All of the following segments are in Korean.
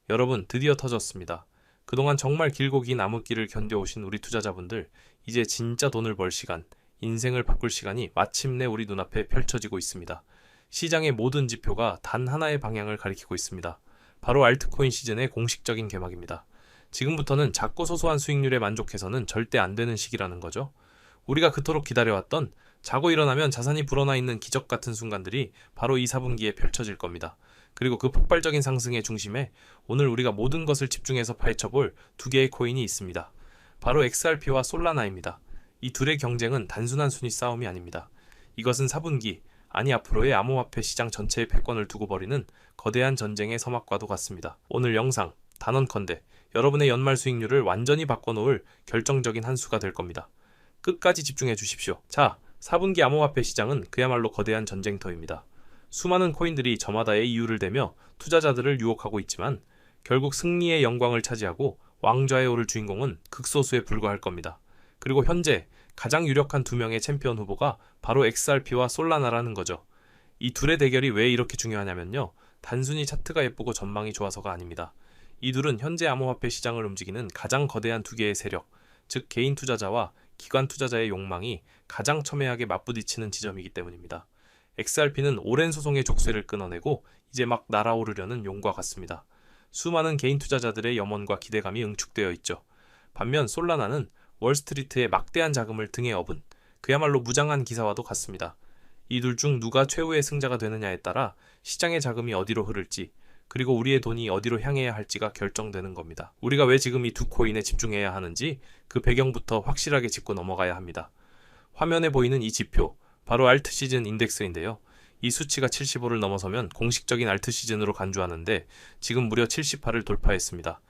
여러분, 드디어 터졌습니다. 그동안 정말 길고 긴 암흑기를 견뎌오신 우리 투자자분들, 이제 진짜 돈을 벌 시간, 인생을 바꿀 시간이 마침내 우리 눈앞에 펼쳐지고 있습니다. 시장의 모든 지표가 단 하나의 방향을 가리키고 있습니다. 바로 알트코인 시즌의 공식적인 개막입니다. 지금부터는 작고 소소한 수익률에 만족해서는 절대 안 되는 시기라는 거죠. 우리가 그토록 기다려왔던 자고 일어나면 자산이 불어나 있는 기적 같은 순간들이 바로 이 4분기에 펼쳐질 겁니다. 그리고 그 폭발적인 상승의 중심에 오늘 우리가 모든 것을 집중해서 파헤쳐볼 두 개의 코인이 있습니다. 바로 XRP와 솔라나입니다. 이 둘의 경쟁은 단순한 순위 싸움이 아닙니다. 이것은 4분기, 아니 앞으로의 암호화폐 시장 전체의 패권을 두고 벌이는 거대한 전쟁의 서막과도 같습니다. 오늘 영상, 단언컨대 여러분의 연말 수익률을 완전히 바꿔놓을 결정적인 한 수가 될 겁니다. 끝까지 집중해 주십시오. 자, 4분기 암호화폐 시장은 그야말로 거대한 전쟁터입니다. 수많은 코인들이 저마다의 이유를 대며 투자자들을 유혹하고 있지만 결국 승리의 영광을 차지하고 왕좌에 오를 주인공은 극소수에 불과할 겁니다. 그리고 현재 가장 유력한 두 명의 챔피언 후보가 바로 XRP와 솔라나라는 거죠. 이 둘의 대결이 왜 이렇게 중요하냐면요. 단순히 차트가 예쁘고 전망이 좋아서가 아닙니다. 이 둘은 현재 암호화폐 시장을 움직이는 가장 거대한 두 개의 세력, 즉 개인 투자자와 기관 투자자의 욕망이 가장 첨예하게 맞부딪히는 지점이기 때문입니다. XRP는 오랜 소송의 족쇄를 끊어내고 이제 막 날아오르려는 용과 같습니다. 수많은 개인 투자자들의 염원과 기대감이 응축되어 있죠. 반면 솔라나는 월스트리트의 막대한 자금을 등에 업은 그야말로 무장한 기사와도 같습니다. 이 둘 중 누가 최후의 승자가 되느냐에 따라 시장의 자금이 어디로 흐를지, 그리고 우리의 돈이 어디로 향해야 할지가 결정되는 겁니다. 우리가 왜 지금 이 두 코인에 집중해야 하는지 그 배경부터 확실하게 짚고 넘어가야 합니다. 화면에 보이는 이 지표, 바로 알트 시즌 인덱스인데요. 이 수치가 75를 넘어서면 공식적인 알트 시즌으로 간주하는데 지금 무려 78을 돌파했습니다.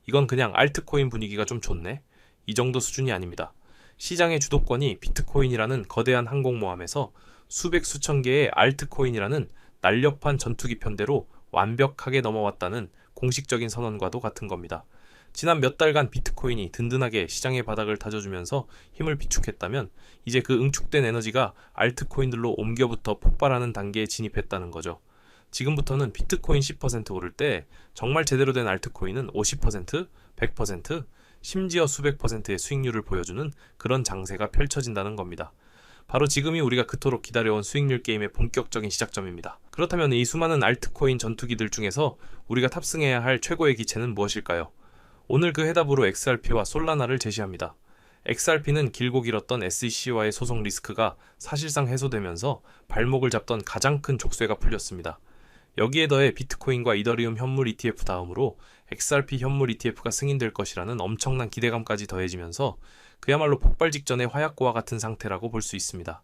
이건 그냥 알트코인 분위기가 좀 좋네? 이 정도 수준이 아닙니다. 시장의 주도권이 비트코인이라는 거대한 항공모함에서 수백 수천 개의 알트코인이라는 날렵한 전투기 편대로 완벽하게 넘어왔다는 공식적인 선언과도 같은 겁니다. 지난 몇 달간 비트코인이 든든하게 시장의 바닥을 다져주면서 힘을 비축했다면 이제 그 응축된 에너지가 알트코인들로 옮겨부터 폭발하는 단계에 진입했다는 거죠. 지금부터는 비트코인 10% 오를 때 정말 제대로 된 알트코인은 50%, 100%, 심지어 수백 %의 수익률을 보여주는 그런 장세가 펼쳐진다는 겁니다. 바로 지금이 우리가 그토록 기다려온 수익률 게임의 본격적인 시작점입니다. 그렇다면 이 수많은 알트코인 전투기들 중에서 우리가 탑승해야 할 최고의 기체는 무엇일까요? 오늘 그 해답으로 XRP와 솔라나를 제시합니다. XRP는 길고 길었던 SEC와의 소송 리스크가 사실상 해소되면서 발목을 잡던 가장 큰 족쇄가 풀렸습니다. 여기에 더해 비트코인과 이더리움 현물 ETF 다음으로 XRP 현물 ETF가 승인될 것이라는 엄청난 기대감까지 더해지면서 그야말로 폭발 직전의 화약고와 같은 상태라고 볼 수 있습니다.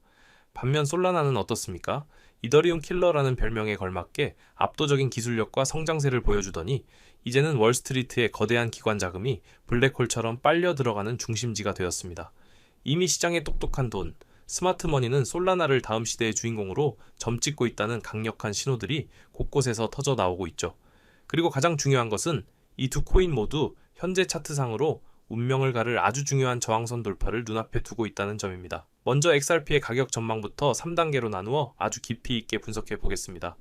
반면 솔라나는 어떻습니까? 이더리움 킬러라는 별명에 걸맞게 압도적인 기술력과 성장세를 보여주더니 이제는 월스트리트의 거대한 기관 자금이 블랙홀처럼 빨려 들어가는 중심지가 되었습니다. 이미 시장의 똑똑한 돈, 스마트머니는 솔라나를 다음 시대의 주인공으로 점찍고 있다는 강력한 신호들이 곳곳에서 터져 나오고 있죠. 그리고 가장 중요한 것은 이 두 코인 모두 현재 차트상으로 운명을 가를 아주 중요한 저항선 돌파를 눈앞에 두고 있다는 점입니다. 먼저 XRP의 가격 전망부터 3단계로 나누어 아주 깊이 있게 분석해 보겠습니다.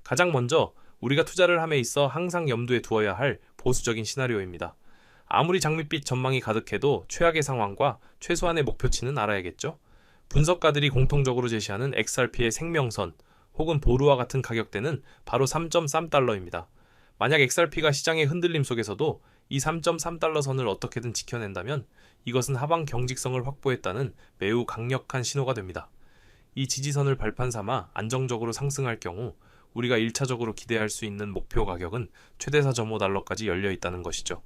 가장 먼저 우리가 투자를 함에 있어 항상 염두에 두어야 할 보수적인 시나리오입니다. 아무리 장밋빛 전망이 가득해도 최악의 상황과 최소한의 목표치는 알아야겠죠? 분석가들이 공통적으로 제시하는 XRP의 생명선 혹은 보루와 같은 가격대는 바로 3.3달러입니다. 만약 XRP가 시장의 흔들림 속에서도 이 3.3달러 선을 어떻게든 지켜낸다면 이것은 하방 경직성을 확보했다는 매우 강력한 신호가 됩니다. 이 지지선을 발판 삼아 안정적으로 상승할 경우 우리가 1차적으로 기대할 수 있는 목표 가격은 최대 4.5달러까지 열려 있다는 것이죠.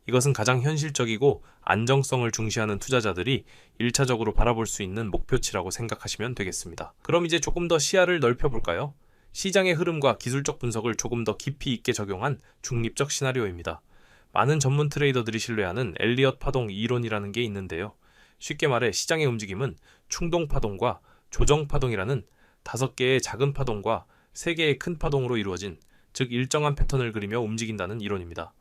이것은 가장 현실적이고 안정성을 중시하는 투자자들이 1차적으로 바라볼 수 있는 목표치라고 생각하시면 되겠습니다. 그럼 이제 조금 더 시야를 넓혀볼까요? 시장의 흐름과 기술적 분석을 조금 더 깊이 있게 적용한 중립적 시나리오입니다. 많은 전문 트레이더들이 신뢰하는 엘리엇 파동 이론이라는 게 있는데요. 쉽게 말해 시장의 움직임은 충동 파동과 조정 파동이라는 5개의 작은 파동과 3개의 큰 파동으로 이루어진, 즉 일정한 패턴을 그리며 움직인다는 이론입니다.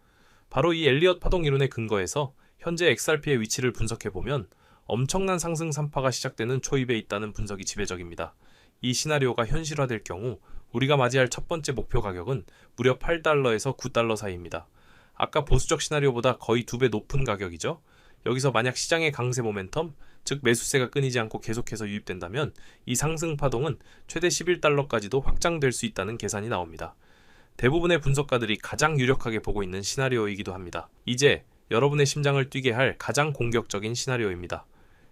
바로 이 엘리엇 파동 이론에 근거해서 현재 XRP의 위치를 분석해보면 엄청난 상승 산파가 시작되는 초입에 있다는 분석이 지배적입니다. 이 시나리오가 현실화될 경우 우리가 맞이할 첫 번째 목표 가격은 무려 8달러에서 9달러 사이입니다. 아까 보수적 시나리오보다 거의 2배 높은 가격이죠. 여기서 만약 시장의 강세 모멘텀, 즉 매수세가 끊이지 않고 계속해서 유입된다면 이 상승 파동은 최대 11달러까지도 확장될 수 있다는 계산이 나옵니다. 대부분의 분석가들이 가장 유력하게 보고 있는 시나리오이기도 합니다. 이제 여러분의 심장을 뛰게 할 가장 공격적인 시나리오입니다.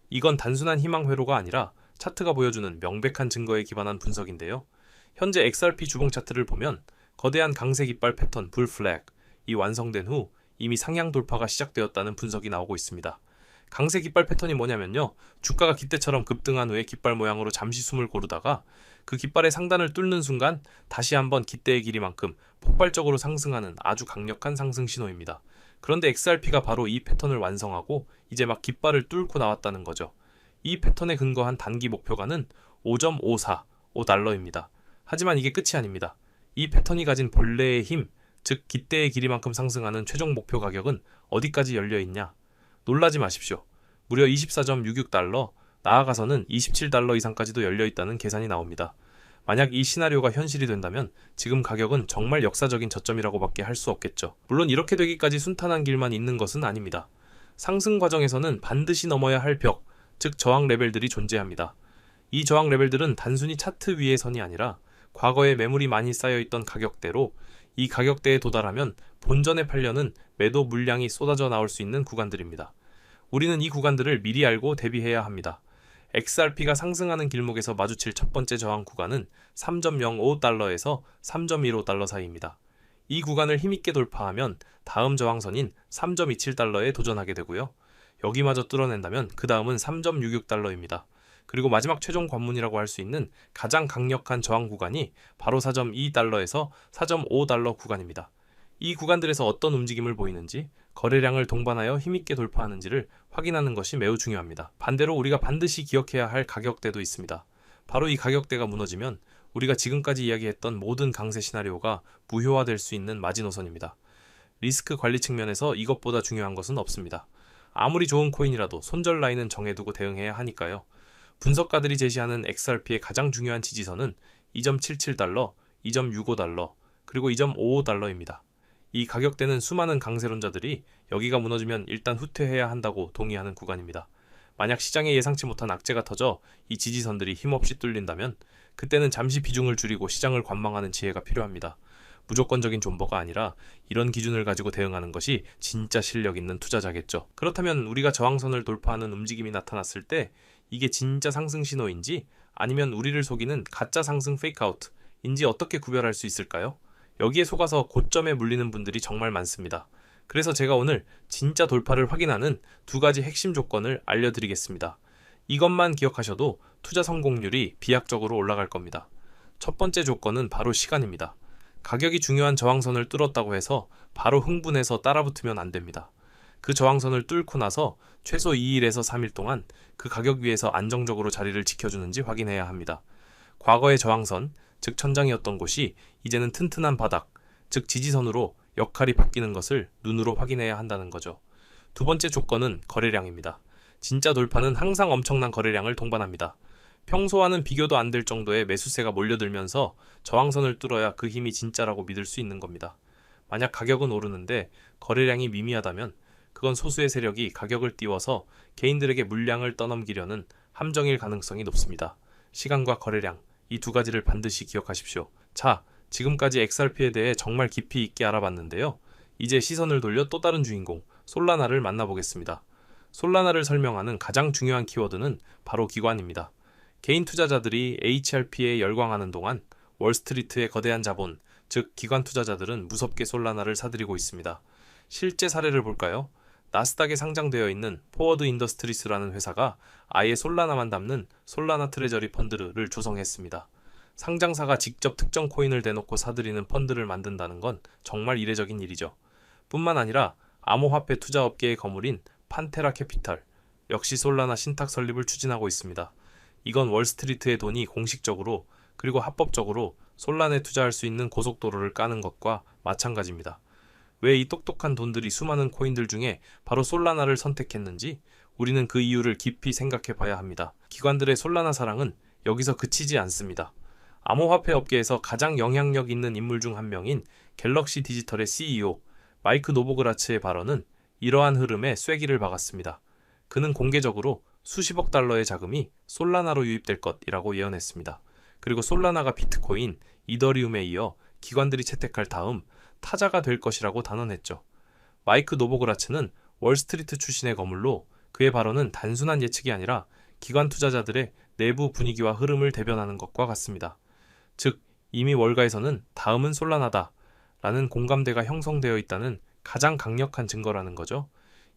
이건 단순한 희망 회로가 아니라 차트가 보여주는 명백한 증거에 기반한 분석인데요. 현재 XRP 주봉 차트를 보면 거대한 강세 깃발 패턴 불 플래그, 이 완성된 후 이미 상향 돌파가 시작되었다는 분석이 나오고 있습니다. 강세 깃발 패턴이 뭐냐면요. 주가가 기대처럼 급등한 후에 깃발 모양으로 잠시 숨을 고르다가 그 깃발의 상단을 뚫는 순간 다시 한번 깃대의 길이만큼 폭발적으로 상승하는 아주 강력한 상승 신호입니다. 그런데 XRP가 바로 이 패턴을 완성하고 이제 막 깃발을 뚫고 나왔다는 거죠. 이 패턴에 근거한 단기 목표가는 5.54, 5달러입니다. 하지만 이게 끝이 아닙니다. 이 패턴이 가진 본래의 힘, 즉 깃대의 길이만큼 상승하는 최종 목표 가격은 어디까지 열려있냐? 놀라지 마십시오. 무려 24.66달러, 나아가서는 27달러 이상까지도 열려있다는 계산이 나옵니다. 만약 이 시나리오가 현실이 된다면 지금 가격은 정말 역사적인 저점이라고밖에 할 수 없겠죠. 물론 이렇게 되기까지 순탄한 길만 있는 것은 아닙니다. 상승 과정에서는 반드시 넘어야 할 벽, 즉 저항 레벨들이 존재합니다. 이 저항 레벨들은 단순히 차트 위의 선이 아니라 과거에 매물이 많이 쌓여있던 가격대로 이 가격대에 도달하면 본전에 팔려는 매도 물량이 쏟아져 나올 수 있는 구간들입니다. 우리는 이 구간들을 미리 알고 대비해야 합니다. XRP가 상승하는 길목에서 마주칠 첫 번째 저항 구간은 3.05달러에서 3.15달러 사이입니다. 이 구간을 힘있게 돌파하면 다음 저항선인 3.27달러에 도전하게 되고요. 여기마저 뚫어낸다면 그 다음은 3.66달러입니다. 그리고 마지막 최종 관문이라고 할 수 있는 가장 강력한 저항 구간이 바로 4.2달러에서 4.5달러 구간입니다. 이 구간들에서 어떤 움직임을 보이는지, 거래량을 동반하여 힘있게 돌파하는지를 확인하는 것이 매우 중요합니다. 반대로 우리가 반드시 기억해야 할 가격대도 있습니다. 바로 이 가격대가 무너지면 우리가 지금까지 이야기했던 모든 강세 시나리오가 무효화될 수 있는 마지노선입니다. 리스크 관리 측면에서 이것보다 중요한 것은 없습니다. 아무리 좋은 코인이라도 손절 라인은 정해두고 대응해야 하니까요. 분석가들이 제시하는 XRP의 가장 중요한 지지선은 2.77달러, 2.65달러, 그리고 2.55달러입니다. 이 가격대는 수많은 강세론자들이 여기가 무너지면 일단 후퇴해야 한다고 동의하는 구간입니다. 만약 시장에 예상치 못한 악재가 터져 이 지지선들이 힘없이 뚫린다면 그때는 잠시 비중을 줄이고 시장을 관망하는 지혜가 필요합니다. 무조건적인 존버가 아니라 이런 기준을 가지고 대응하는 것이 진짜 실력 있는 투자자겠죠. 그렇다면 우리가 저항선을 돌파하는 움직임이 나타났을 때 이게 진짜 상승 신호인지 아니면 우리를 속이는 가짜 상승 페이크아웃인지 어떻게 구별할 수 있을까요? 여기에 속아서 고점에 물리는 분들이 정말 많습니다. 그래서 제가 오늘 진짜 돌파를 확인하는 2가지 핵심 조건을 알려드리겠습니다. 이것만 기억하셔도 투자 성공률이 비약적으로 올라갈 겁니다. 첫 번째 조건은 바로 시간입니다. 가격이 중요한 저항선을 뚫었다고 해서 바로 흥분해서 따라붙으면 안 됩니다. 그 저항선을 뚫고 나서 최소 2일에서 3일 동안 그 가격 위에서 안정적으로 자리를 지켜주는지 확인해야 합니다. 과거의 저항선, 즉 천장이었던 곳이 이제는 튼튼한 바닥, 즉 지지선으로 역할이 바뀌는 것을 눈으로 확인해야 한다는 거죠. 두 번째 조건은 거래량입니다. 진짜 돌파는 항상 엄청난 거래량을 동반합니다. 평소와는 비교도 안 될 정도의 매수세가 몰려들면서 저항선을 뚫어야 그 힘이 진짜라고 믿을 수 있는 겁니다. 만약 가격은 오르는데 거래량이 미미하다면 그건 소수의 세력이 가격을 띄워서 개인들에게 물량을 떠넘기려는 함정일 가능성이 높습니다. 시간과 거래량, 이 2가지를 반드시 기억하십시오. 자, 지금까지 XRP에 대해 정말 깊이 있게 알아봤는데요. 이제 시선을 돌려 또 다른 주인공, 솔라나를 만나보겠습니다. 솔라나를 설명하는 가장 중요한 키워드는 바로 기관입니다. 개인 투자자들이 HRP에 열광하는 동안 월스트리트의 거대한 자본, 즉 기관 투자자들은 무섭게 솔라나를 사들이고 있습니다. 실제 사례를 볼까요? 나스닥에 상장되어 있는 포워드 인더스트리스라는 회사가 아예 솔라나만 담는 솔라나 트레저리 펀드를 조성했습니다. 상장사가 직접 특정 코인을 대놓고 사들이는 펀드를 만든다는 건 정말 이례적인 일이죠. 뿐만 아니라 암호화폐 투자업계의 거물인 판테라 캐피탈, 역시 솔라나 신탁 설립을 추진하고 있습니다. 이건 월스트리트의 돈이 공식적으로 그리고 합법적으로 솔라나에 투자할 수 있는 고속도로를 까는 것과 마찬가지입니다. 왜 이 똑똑한 돈들이 수많은 코인들 중에 바로 솔라나를 선택했는지 우리는 그 이유를 깊이 생각해 봐야 합니다. 기관들의 솔라나 사랑은 여기서 그치지 않습니다. 암호화폐 업계에서 가장 영향력 있는 인물 중 한 명인 갤럭시 디지털의 CEO 마이크 노보그라츠의 발언은 이러한 흐름에 쐐기를 박았습니다. 그는 공개적으로 수십억 달러의 자금이 솔라나로 유입될 것이라고 예언했습니다. 그리고 솔라나가 비트코인, 이더리움에 이어 기관들이 채택할 다음 타자가 될 것이라고 단언했죠. 마이크 노보그라츠는 월스트리트 출신의 거물로 그의 발언은 단순한 예측이 아니라 기관 투자자들의 내부 분위기와 흐름을 대변하는 것과 같습니다. 즉, 이미 월가에서는 다음은 솔라나다 라는 공감대가 형성되어 있다는 가장 강력한 증거라는 거죠.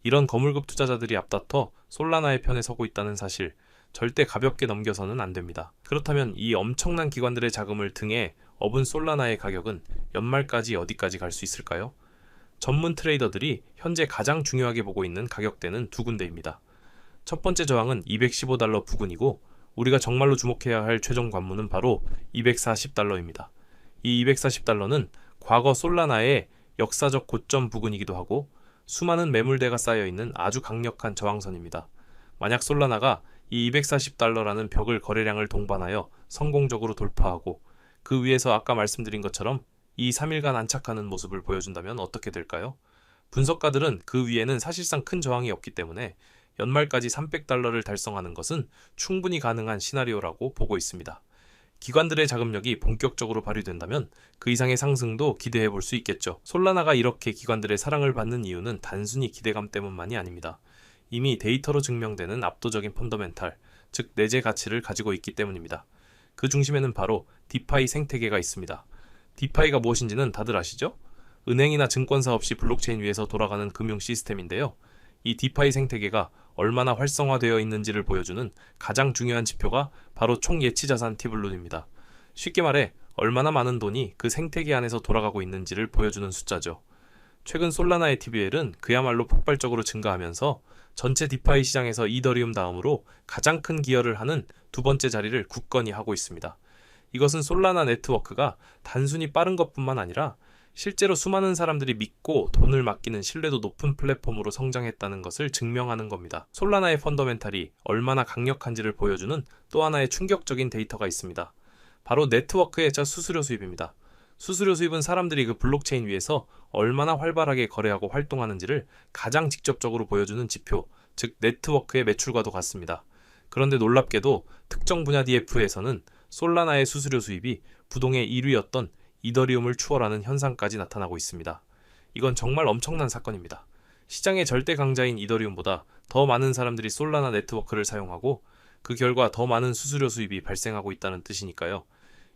이런 거물급 투자자들이 앞다퉈 솔라나의 편에 서고 있다는 사실, 절대 가볍게 넘겨서는 안 됩니다. 그렇다면 이 엄청난 기관들의 자금을 등에 업은 솔라나의 가격은 연말까지 어디까지 갈 수 있을까요? 전문 트레이더들이 현재 가장 중요하게 보고 있는 가격대는 두 군데입니다. 첫 번째 저항은 $215 부근이고, 우리가 정말로 주목해야 할 최종 관문은 바로 $240입니다. 이 $240는 과거 솔라나의 역사적 고점 부근이기도 하고 수많은 매물대가 쌓여있는 아주 강력한 저항선입니다. 만약 솔라나가 이 $240라는 벽을 거래량을 동반하여 성공적으로 돌파하고 그 위에서 아까 말씀드린 것처럼 이 3일간 안착하는 모습을 보여준다면 어떻게 될까요? 분석가들은 그 위에는 사실상 큰 저항이 없기 때문에 연말까지 $300를 달성하는 것은 충분히 가능한 시나리오라고 보고 있습니다. 기관들의 자금력이 본격적으로 발휘된다면 그 이상의 상승도 기대해 볼 수 있겠죠. 솔라나가 이렇게 기관들의 사랑을 받는 이유는 단순히 기대감 때문만이 아닙니다. 이미 데이터로 증명되는 압도적인 펀더멘탈, 즉 내재 가치를 가지고 있기 때문입니다. 그 중심에는 바로 디파이 생태계가 있습니다. 디파이가 무엇인지는 다들 아시죠? 은행이나 증권사 없이 블록체인 위에서 돌아가는 금융 시스템인데요. 이 디파이 생태계가 얼마나 활성화되어 있는지를 보여주는 가장 중요한 지표가 바로 총 예치자산 티블룬입니다. 쉽게 말해 얼마나 많은 돈이 그 생태계 안에서 돌아가고 있는지를 보여주는 숫자죠. 최근 솔라나의 TVL은 그야말로 폭발적으로 증가하면서 전체 디파이 시장에서 이더리움 다음으로 가장 큰 기여를 하는 두 번째 자리를 굳건히 하고 있습니다. 이것은 솔라나 네트워크가 단순히 빠른 것뿐만 아니라 실제로 수많은 사람들이 믿고 돈을 맡기는 신뢰도 높은 플랫폼으로 성장했다는 것을 증명하는 겁니다. 솔라나의 펀더멘탈이 얼마나 강력한지를 보여주는 또 하나의 충격적인 데이터가 있습니다. 바로 네트워크의 수수료 수입입니다. 수수료 수입은 사람들이 그 블록체인 위에서 얼마나 활발하게 거래하고 활동하는지를 가장 직접적으로 보여주는 지표, 즉 네트워크의 매출과도 같습니다. 그런데 놀랍게도 특정 분야 DF에서는 솔라나의 수수료 수입이 부동의 1위였던 이더리움을 추월하는 현상까지 나타나고 있습니다. 이건 정말 엄청난 사건입니다. 시장의 절대 강자인 이더리움보다 더 많은 사람들이 솔라나 네트워크를 사용하고 그 결과 더 많은 수수료 수입이 발생하고 있다는 뜻이니까요.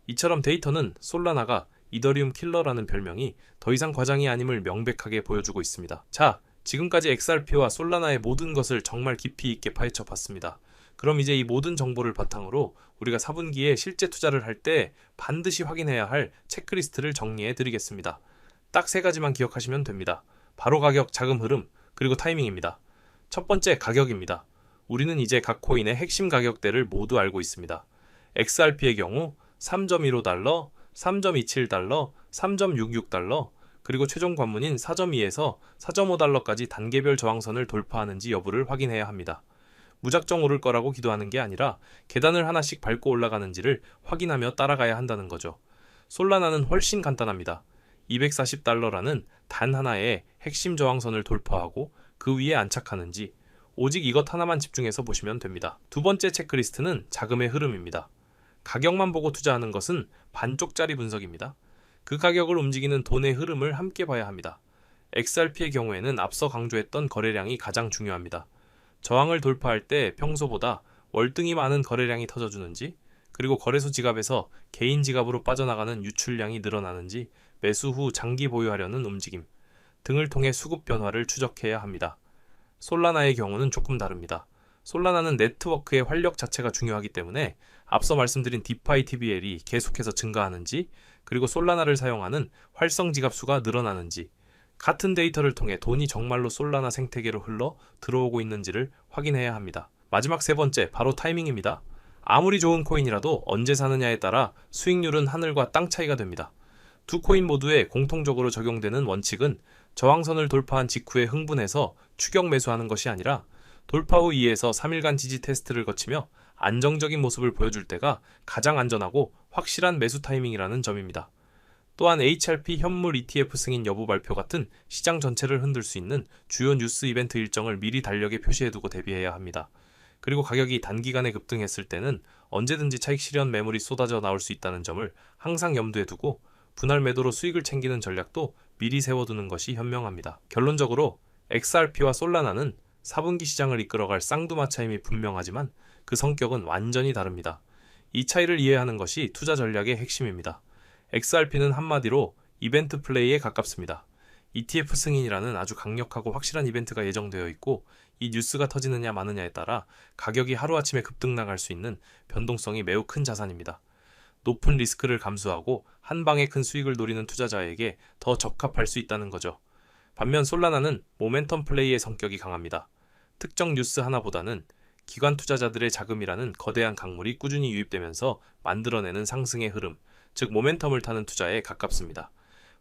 이처럼 데이터는 솔라나가 이더리움 킬러라는 별명이 더 이상 과장이 아님을 명백하게 보여주고 있습니다. 자, 지금까지 XRP와 솔라나의 모든 것을 정말 깊이 있게 파헤쳐 봤습니다. 그럼 이제 이 모든 정보를 바탕으로 우리가 4분기에 실제 투자를 할 때 반드시 확인해야 할 체크리스트를 정리해 드리겠습니다. 딱 3가지만 기억하시면 됩니다. 바로 가격, 자금 흐름, 그리고 타이밍입니다. 첫 번째, 가격입니다. 우리는 이제 각 코인의 핵심 가격대를 모두 알고 있습니다. XRP의 경우 3.15달러, 3.27달러, 3.66달러, 그리고 최종 관문인 4.2에서 4.5달러까지 단계별 저항선을 돌파하는지 여부를 확인해야 합니다. 무작정 오를 거라고 기도하는 게 아니라 계단을 하나씩 밟고 올라가는지를 확인하며 따라가야 한다는 거죠. 솔라나는 훨씬 간단합니다. 240달러라는 단 하나의 핵심 저항선을 돌파하고 그 위에 안착하는지 오직 이것 하나만 집중해서 보시면 됩니다. 두 번째 체크리스트는 자금의 흐름입니다. 가격만 보고 투자하는 것은 반쪽짜리 분석입니다. 그 가격을 움직이는 돈의 흐름을 함께 봐야 합니다. XRP의 경우에는 앞서 강조했던 거래량이 가장 중요합니다. 저항을 돌파할 때 평소보다 월등히 많은 거래량이 터져주는지, 그리고 거래소 지갑에서 개인 지갑으로 빠져나가는 유출량이 늘어나는지, 매수 후 장기 보유하려는 움직임 등을 통해 수급 변화를 추적해야 합니다. 솔라나의 경우는 조금 다릅니다. 솔라나는 네트워크의 활력 자체가 중요하기 때문에 앞서 말씀드린 디파이 TVL이 계속해서 증가하는지, 그리고 솔라나를 사용하는 활성 지갑 수가 늘어나는지, 같은 데이터를 통해 돈이 정말로 솔라나 생태계로 흘러 들어오고 있는지를 확인해야 합니다. 마지막 3번째, 바로 타이밍입니다. 아무리 좋은 코인이라도 언제 사느냐에 따라 수익률은 하늘과 땅 차이가 됩니다. 두 코인 모두에 공통적으로 적용되는 원칙은 저항선을 돌파한 직후에 흥분해서 추격 매수하는 것이 아니라 돌파 후 2에서 3일간 지지 테스트를 거치며 안정적인 모습을 보여줄 때가 가장 안전하고 확실한 매수 타이밍이라는 점입니다. 또한 HRP 현물 ETF 승인 여부 발표 같은 시장 전체를 흔들 수 있는 주요 뉴스 이벤트 일정을 미리 달력에 표시해두고 대비해야 합니다. 그리고 가격이 단기간에 급등했을 때는 언제든지 차익 실현 매물이 쏟아져 나올 수 있다는 점을 항상 염두에 두고 분할 매도로 수익을 챙기는 전략도 미리 세워두는 것이 현명합니다. 결론적으로 XRP와 솔라나는 4분기 시장을 이끌어갈 쌍두마차임이 분명하지만 그 성격은 완전히 다릅니다. 이 차이를 이해하는 것이 투자 전략의 핵심입니다. XRP는 한마디로 이벤트 플레이에 가깝습니다. ETF 승인이라는 아주 강력하고 확실한 이벤트가 예정되어 있고 이 뉴스가 터지느냐 마느냐에 따라 가격이 하루아침에 급등 나갈 수 있는 변동성이 매우 큰 자산입니다. 높은 리스크를 감수하고 한 방에 큰 수익을 노리는 투자자에게 더 적합할 수 있다는 거죠. 반면 솔라나는 모멘텀 플레이의 성격이 강합니다. 특정 뉴스 하나보다는 기관 투자자들의 자금이라는 거대한 강물이 꾸준히 유입되면서 만들어내는 상승의 흐름, 즉 모멘텀을 타는 투자에 가깝습니다.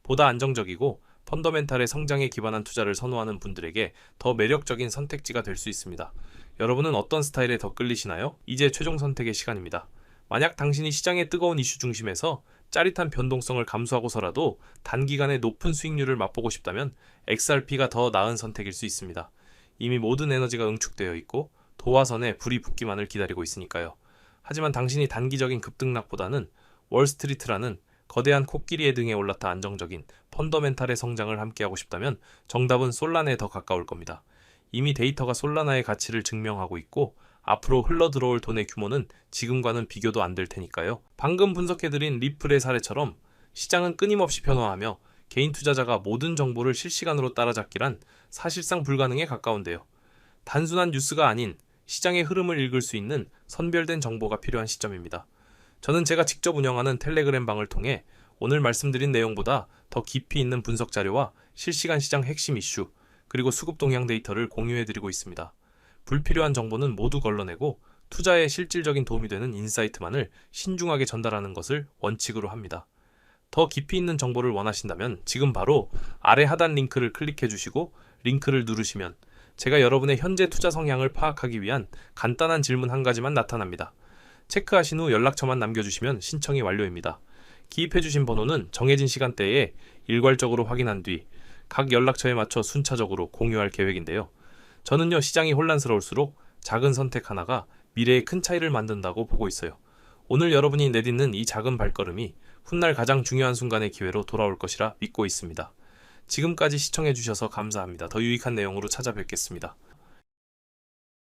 보다 안정적이고 펀더멘탈의 성장에 기반한 투자를 선호하는 분들에게 더 매력적인 선택지가 될 수 있습니다. 여러분은 어떤 스타일에 더 끌리시나요? 이제 최종 선택의 시간입니다. 만약 당신이 시장의 뜨거운 이슈 중심에서 짜릿한 변동성을 감수하고서라도 단기간에 높은 수익률을 맛보고 싶다면 XRP가 더 나은 선택일 수 있습니다. 이미 모든 에너지가 응축되어 있고 도화선에 불이 붙기만을 기다리고 있으니까요. 하지만 당신이 단기적인 급등락보다는 월스트리트라는 거대한 코끼리의 등에 올라타 안정적인 펀더멘탈의 성장을 함께하고 싶다면 정답은 솔라나에 더 가까울 겁니다. 이미 데이터가 솔라나의 가치를 증명하고 있고 앞으로 흘러들어올 돈의 규모는 지금과는 비교도 안 될 테니까요. 방금 분석해드린 리플의 사례처럼 시장은 끊임없이 변화하며 개인 투자자가 모든 정보를 실시간으로 따라잡기란 사실상 불가능에 가까운데요. 단순한 뉴스가 아닌 시장의 흐름을 읽을 수 있는 선별된 정보가 필요한 시점입니다. 저는 제가 직접 운영하는 텔레그램 방을 통해 오늘 말씀드린 내용보다 더 깊이 있는 분석 자료와 실시간 시장 핵심 이슈, 그리고 수급 동향 데이터를 공유해드리고 있습니다. 불필요한 정보는 모두 걸러내고 투자에 실질적인 도움이 되는 인사이트만을 신중하게 전달하는 것을 원칙으로 합니다. 더 깊이 있는 정보를 원하신다면 지금 바로 아래 하단 링크를 클릭해 주시고 링크를 누르시면 제가 여러분의 현재 투자 성향을 파악하기 위한 간단한 질문 한 가지만 나타납니다. 체크하신 후 연락처만 남겨주시면 신청이 완료입니다. 기입해주신 번호는 정해진 시간대에 일괄적으로 확인한 뒤 각 연락처에 맞춰 순차적으로 공유할 계획인데요. 저는요, 시장이 혼란스러울수록 작은 선택 하나가 미래에 큰 차이를 만든다고 보고 있어요. 오늘 여러분이 내딛는 이 작은 발걸음이 훗날 가장 중요한 순간의 기회로 돌아올 것이라 믿고 있습니다. 지금까지 시청해주셔서 감사합니다. 더 유익한 내용으로 찾아뵙겠습니다.